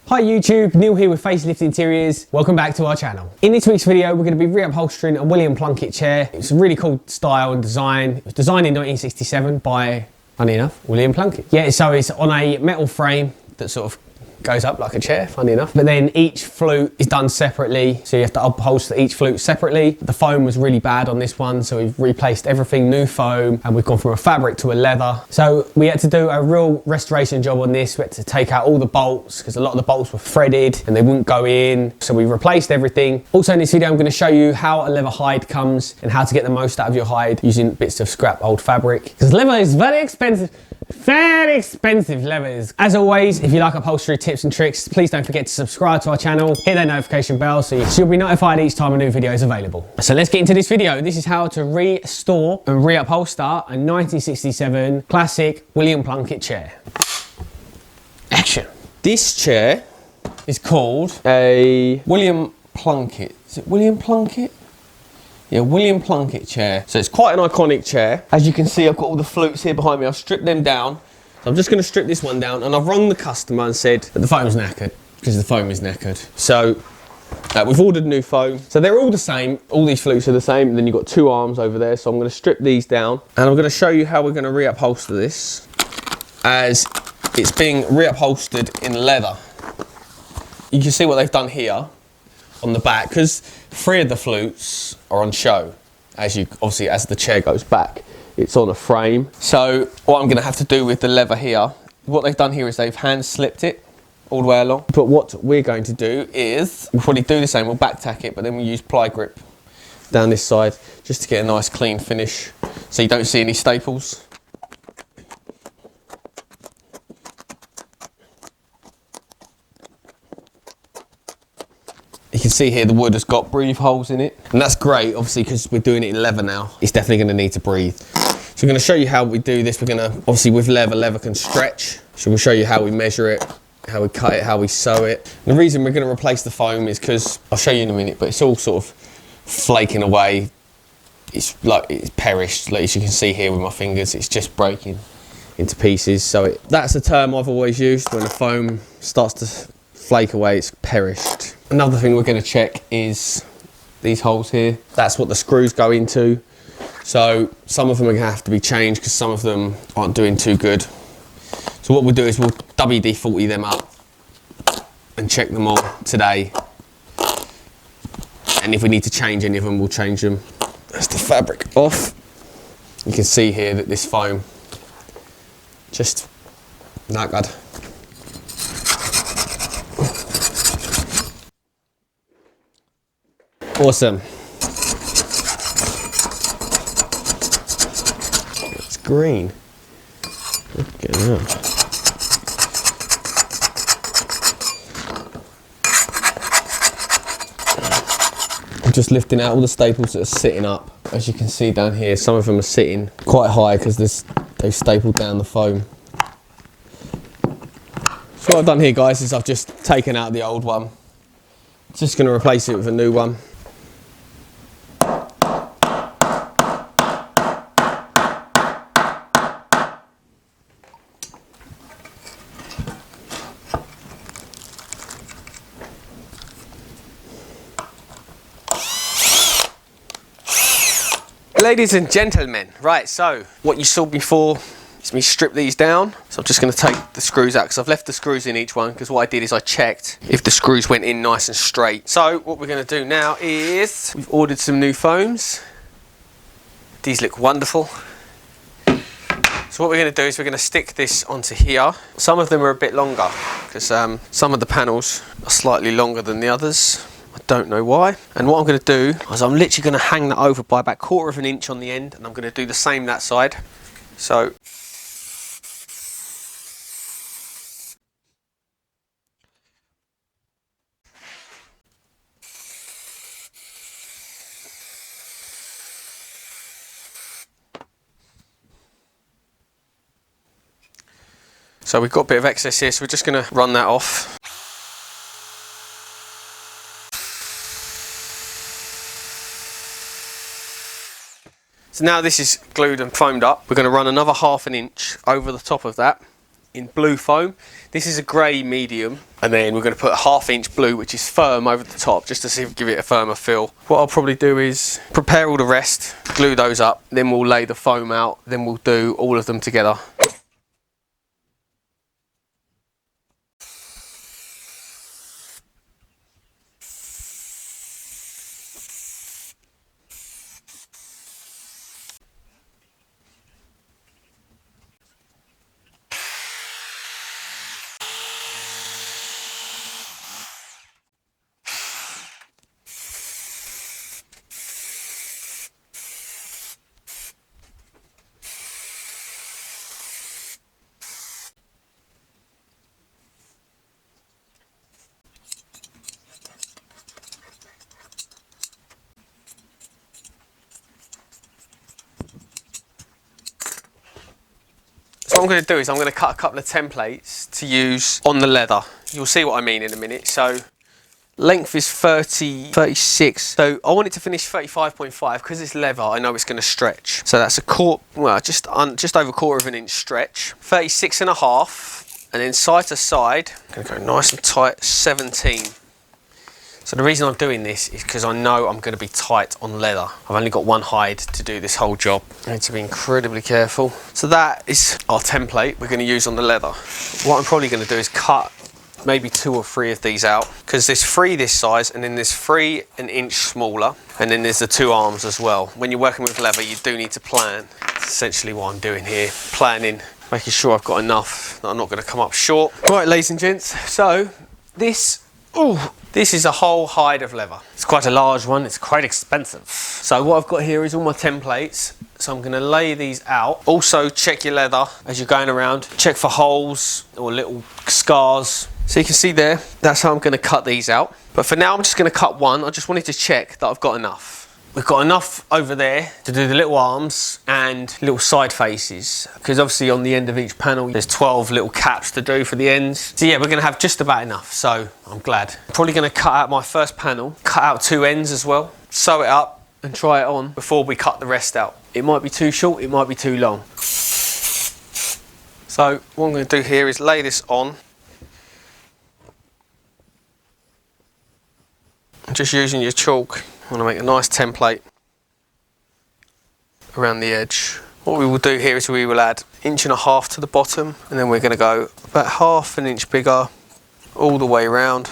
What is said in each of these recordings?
Hi YouTube, Neil here with Facelift Interiors. Welcome back to our channel. In this week's video, we're going to be reupholstering a William Plunkett chair. It's a really cool style and design. It was designed in 1967 by, funny enough, William Plunkett. Yeah, so it's on a metal frame that sort of goes up like a chair, funny enough. But then each flute is done separately, so you have to upholster each flute separately. The foam was really bad on this one, so we've replaced everything, new foam, and we've gone from a fabric to a leather. So we had to do a real restoration job on this. We had to take out all the bolts, because a lot of the bolts were threaded and they wouldn't go in. So we replaced everything. Also in this video, I'm going to show you how a leather hide comes and how to get the most out of your hide using bits of scrap old fabric. Because leather is very expensive. Very expensive leathers. As always, if you like upholstery tips and tricks, please don't forget to subscribe to our channel, hit that notification bell so you'll be notified each time a new video is available. So let's get into this video. This is how to restore and reupholster a 1967 classic William Plunkett chair. Action. This chair It's called a William Plunkett. Is it William Plunkett? Yeah, William Plunkett chair. So it's quite an iconic chair. As you can see, I've got all the flutes here behind me. I've stripped them down. So I'm just going to strip this one down, and I've rung the customer and said that the foam's knackered, because the foam is knackered. So we've ordered new foam. So they're all the same. All these flutes are the same. And then you've got two arms over there. So I'm going to strip these down, and I'm going to show you how we're going to reupholster this, as it's being reupholstered in leather. You can see what they've done here on the back, because 3 of the flutes are on show. As the chair goes back, it's on a frame. So what I'm going to have to do with the leather here, what they've done here is they've hand slipped it all the way along. But what we're going to do is, we'll probably do the same, we'll back tack it, but then we'll use ply grip down this side just to get a nice clean finish so you don't see any staples. You can see here the wood has got breathe holes in it, and that's great, obviously, because we're doing it in leather now. It's definitely going to need to breathe. So we're going to show you how we do this. We're going to, obviously with leather can stretch. So we'll show you how we measure it, how we cut it, how we sew it. And the reason we're going to replace the foam is because, I'll show you in a minute, but it's all sort of flaking away. It's like it's perished, like as you can see here with my fingers, it's just breaking into pieces. So that's a term I've always used when the foam starts to flake away, it's perished. Another thing we're going to check is these holes here. That's what the screws go into. So some of them are going to have to be changed because some of them aren't doing too good. So what we'll do is we'll WD-40 them up and check them all today. And if we need to change any of them, we'll change them. That's the fabric off. You can see here that this foam just not good. Awesome. It's green. Look at that. I'm just lifting out all the staples that are sitting up. As you can see down here, some of them are sitting quite high because they've stapled down the foam. So what I've done here, guys, is I've just taken out the old one. Just going to replace it with a new one. Ladies and gentlemen, right, so what you saw before is me strip these down. So I'm just going to take the screws out because I've left the screws in each one, because what I did is I checked if the screws went in nice and straight. So what we're going to do now is we've ordered some new foams. These look wonderful. So what we're going to do is we're going to stick this onto here. Some of them are a bit longer because some of the panels are slightly longer than the others. I don't know why. And what I'm going to do is I'm literally going to hang that over by about 1/4 of an inch on the end, and I'm going to do the same that side. So we've got a bit of excess here, so we're just going to run that off. So now this is glued and foamed up. We're going to run another 1/2 inch over the top of that in blue foam. This is a grey medium, and then we're going to put a 1/2 inch blue, which is firm, over the top, just to see if give it a firmer feel. What I'll probably do is prepare all the rest, glue those up, then we'll lay the foam out, then we'll do all of them together. So what I'm going to do is I'm going to cut a couple of templates to use on the leather. You'll see what I mean in a minute. So length is 36. So I want it to finish 35.5 because it's leather. I know it's going to stretch. So that's a quarter, well, just over 1/4 of an inch stretch. 36.5, and then side to side, I'm going to go nice and tight, 17. So the reason I'm doing this is because I know I'm going to be tight on leather. I've only got one hide to do this whole job. I need to be incredibly careful. So that is our template we're going to use on the leather. What I'm probably going to do is cut maybe 2 or 3 of these out, because there's 3 this size, and then there's 3 an inch smaller, and then there's the 2 arms as well. When you're working with leather, you do need to plan. That's essentially what I'm doing here, planning, making sure I've got enough that I'm not going to come up short. Right, ladies and gents, so this is a whole hide of leather. It's quite a large one, it's quite expensive. So what I've got here is all my templates. So I'm going to lay these out. Also check your leather as you're going around. Check for holes or little scars. So you can see there, that's how I'm going to cut these out. But for now I'm just going to cut one. I just wanted to check that I've got enough. We've got enough over there to do the little arms and little side faces, because obviously on the end of each panel there's 12 little caps to do for the ends. So yeah, we're going to have just about enough, so I'm glad. I'm probably going to cut out my first panel, cut out 2 ends as well, sew it up and try it on before we cut the rest out. It might be too short, it might be too long. So what I'm going to do here is lay this on. Just using your chalk, I want to make a nice template around the edge. What we will do here is we will add 1.5 inches to the bottom, and then we're going to go about 1/2 inch bigger all the way around.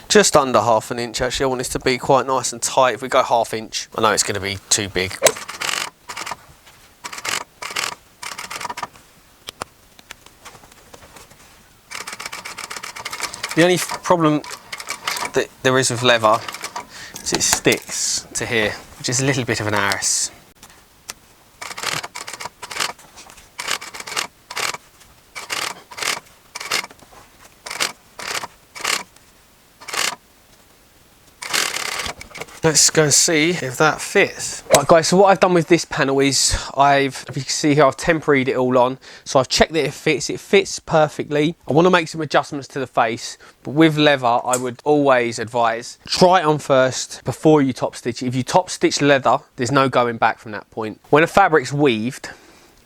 Just under 1/2 inch actually. I want this to be quite nice and tight. If we go 1/2 inch, I know it's going to be too big. The only problem that there is with leather is it sticks to here, which is a little bit of an arse. Let's go and see if that fits. Right guys, so what I've done with this panel is if you can see here, I've temporaried it all on. So I've checked that it fits perfectly. I want to make some adjustments to the face, but with leather, I would always advise, try it on first before you top stitch it. If you top stitch leather, there's no going back from that point. When a fabric's weaved,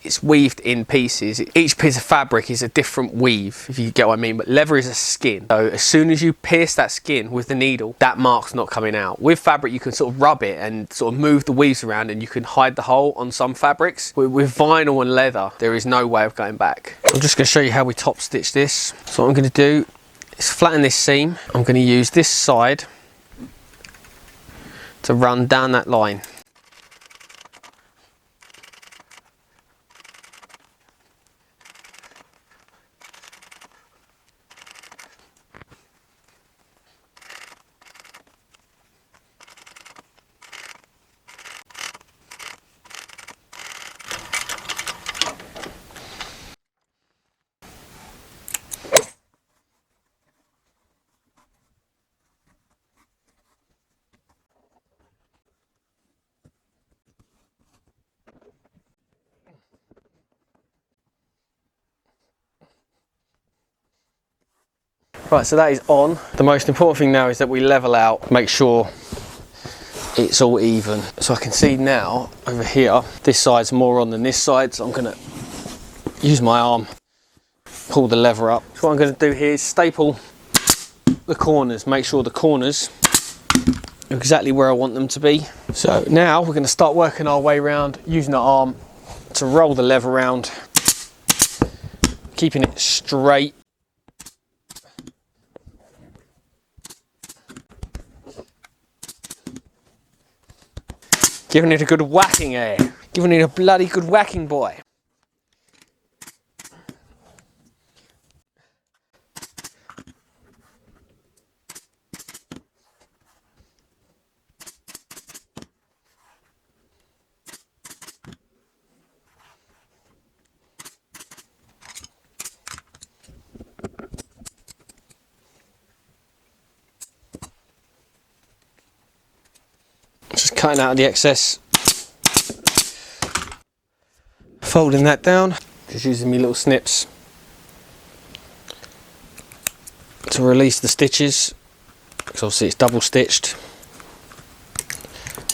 it's weaved in pieces. Each piece of fabric is a different weave, if you get what I mean, but leather is a skin. So as soon as you pierce that skin with the needle, that mark's not coming out. With fabric, you can sort of rub it and sort of move the weaves around, and you can hide the hole on some fabrics. With vinyl and leather, there is no way of going back. I'm just going to show you how we top stitch this. So what I'm going to do is flatten this seam. I'm going to use this side to run down that line. Right, so that is on. The most important thing now is that we level out, make sure it's all even. So I can see now over here, this side's more on than this side, so I'm gonna use my arm, pull the lever up. So what I'm going to do here is staple the corners, make sure the corners are exactly where I want them to be. So now we're going to start working our way around using our arm to roll the lever around, keeping it straight. Giving it a good whacking, eh? Giving it a bloody good whacking, boy. Just cutting out the excess, folding that down, just using my little snips to release the stitches, because obviously it's double stitched,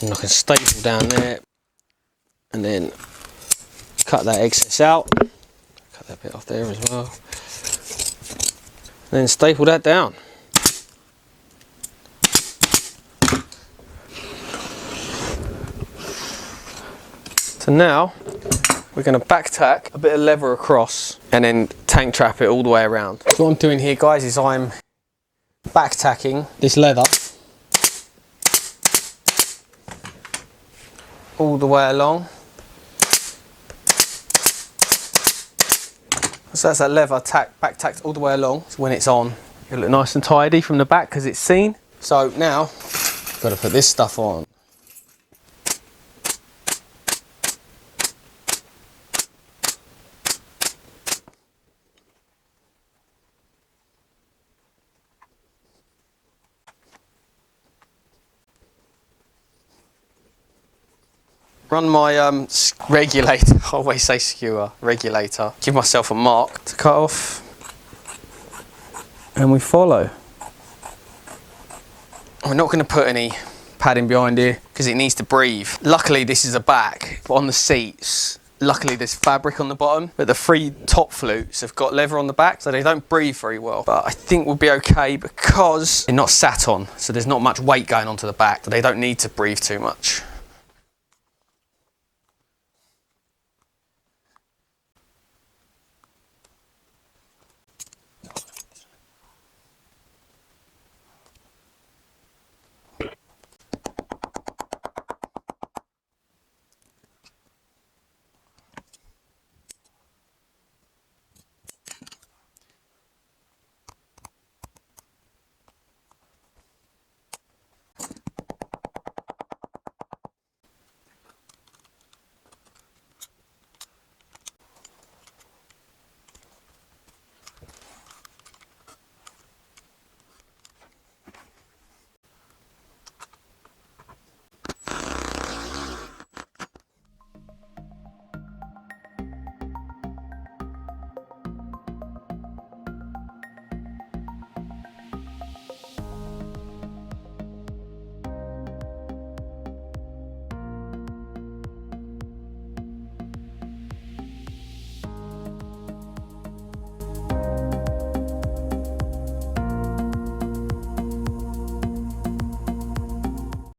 and I can staple down there and then cut that excess out, cut that bit off there as well, and then staple that down. So now we're going to back tack a bit of leather across and then tank trap it all the way around. So what I'm doing here, guys, is I'm back tacking this leather all the way along. So that's that leather back tacked all the way along. So when it's on, it'll look nice and tidy from the back because it's seen. So now I've got to put this stuff on. Run my regulator, I always say skewer, regulator. Give myself a mark to cut off. And we follow. We're not going to put any padding behind here because it needs to breathe. Luckily this is a back, but on the seats, luckily there's fabric on the bottom, but the three top flutes have got leather on the back, so they don't breathe very well. But I think we'll be okay because they're not sat on, so there's not much weight going onto the back, so they don't need to breathe too much.